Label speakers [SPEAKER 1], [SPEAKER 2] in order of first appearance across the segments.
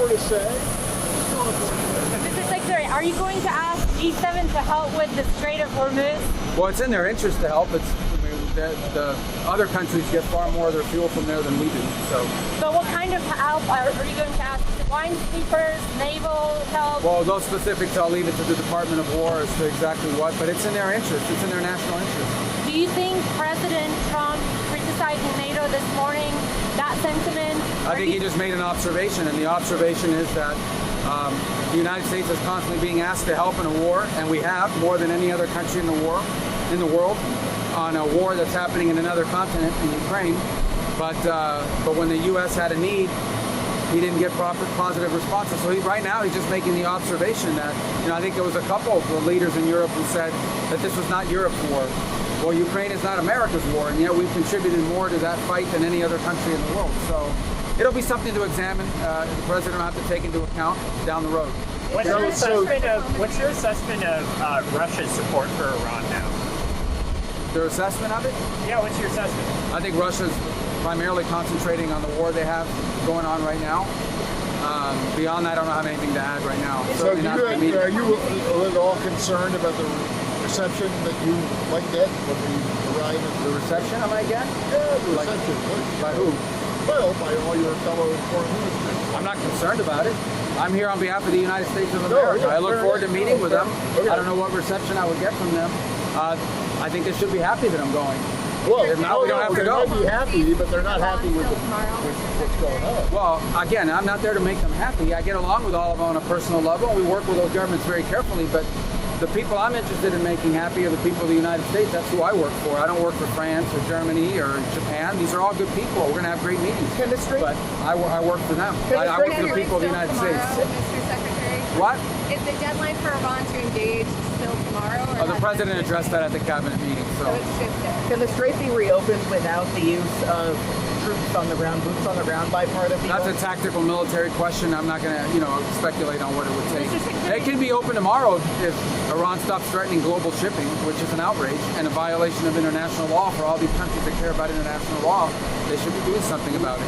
[SPEAKER 1] more to say.
[SPEAKER 2] Mr. Secretary, are you going to ask G7 to help with the Strait of Hormuz?
[SPEAKER 3] Well, it's in their interest to help. The other countries get far more of their fuel from there than we do.
[SPEAKER 2] But what kind of help are you going to ask? Is it wine sweepers, naval help?
[SPEAKER 3] Well, those specifics I'll leave it to the Department of War as to exactly what, but it's in their interest. It's in their national interest.
[SPEAKER 2] Do you think President Trump criticizing NATO this morning, that sentiment?
[SPEAKER 3] I think he just made an observation, and the observation is that the United States is constantly being asked to help in a war, and we have more than any other country in the world, on a war that's happening in another continent, in Ukraine. But when the U.S. had a need, he didn't get proper positive responses. So right now he's just making the observation that, I think there was a couple of leaders in Europe who said that this was not Europe's war. Well, Ukraine is not America's war, and yet we've contributed more to that fight than any other country in the world. So it'll be something to examine. The president will have to take into account down the road.
[SPEAKER 4] What's your assessment of Russia's support for Iran now?
[SPEAKER 3] Their assessment of it?
[SPEAKER 4] Yeah, what's your assessment?
[SPEAKER 3] I think Russia's primarily concentrating on the war they have going on right now. Beyond that, I don't have anything to add right now.
[SPEAKER 1] So are you at all concerned about the reception that you might get when we arrive at
[SPEAKER 3] The reception I might get?
[SPEAKER 1] Yeah, the reception.
[SPEAKER 3] By who?
[SPEAKER 1] Well, by all your fellow foreign ministers.
[SPEAKER 3] I'm not concerned about it. I'm here on behalf of the United States of America.
[SPEAKER 1] yeah,
[SPEAKER 3] I look forward to meeting with them.
[SPEAKER 1] Okay.
[SPEAKER 3] I don't know what reception I would get from them. I think they should be happy that I'm going.
[SPEAKER 1] Well,
[SPEAKER 3] If not, we don't have to go.
[SPEAKER 1] They might be happy, but they're not happy with what's going on.
[SPEAKER 3] Well, again, I'm not there to make them happy. I get along with all of them on a personal level, and we work with those governments very carefully, but the people I'm interested in making happy are the people of the United States. That's who I work for. I don't work for France or Germany or Japan. These are all good people. We're going to have great meetings. But I work for them. I work for the people of the United States.
[SPEAKER 5] Mr. Secretary?
[SPEAKER 3] What?
[SPEAKER 5] Is the deadline for Iran to engage still tomorrow? Or
[SPEAKER 3] The president addressed that at the cabinet meeting.
[SPEAKER 5] So it's shifted.
[SPEAKER 6] Can the strait be reopened without the use of troops on the ground, boots on the ground by part of the
[SPEAKER 3] That's a
[SPEAKER 6] US?
[SPEAKER 3] tactical military question. I'm not going to, speculate on what it would take. It can be open tomorrow if Iran stops threatening global shipping, which is an outrage and a violation of international law for all these countries that care about international law. They should be doing something about it.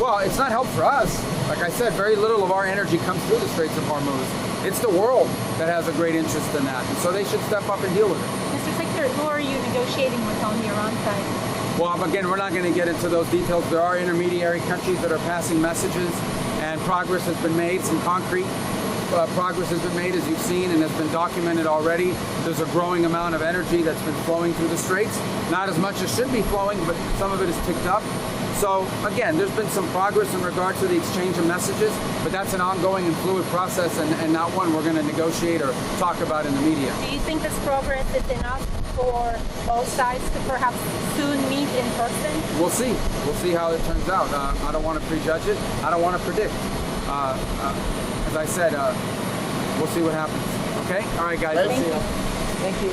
[SPEAKER 3] Well, it's not help for us. Like I said, very little of our energy comes through the Straits of Hormuz. It's the world that has a great interest in that. And so they should step up and deal with it.
[SPEAKER 2] Mr. Secretary, who are you negotiating with on the Iran side?
[SPEAKER 3] Well, again, we're not going to get into those details. There are intermediary countries that are passing messages, and progress has been made. Some concrete progress has been made, as you've seen, and has been documented already. There's a growing amount of energy that's been flowing through the straits. Not as much as should be flowing, but some of it is ticked up. So, again, there's been some progress in regard to the exchange of messages, but that's an ongoing and fluid process and not one we're going to negotiate or talk about in the media.
[SPEAKER 2] Do you think this progress is enough for both sides to perhaps soon meet in person?
[SPEAKER 3] We'll see. We'll see how it turns out. I don't want to prejudge it. I don't want to predict. As I said, we'll see what happens. Okay? All right, guys.
[SPEAKER 1] Thank you.
[SPEAKER 6] Thank you.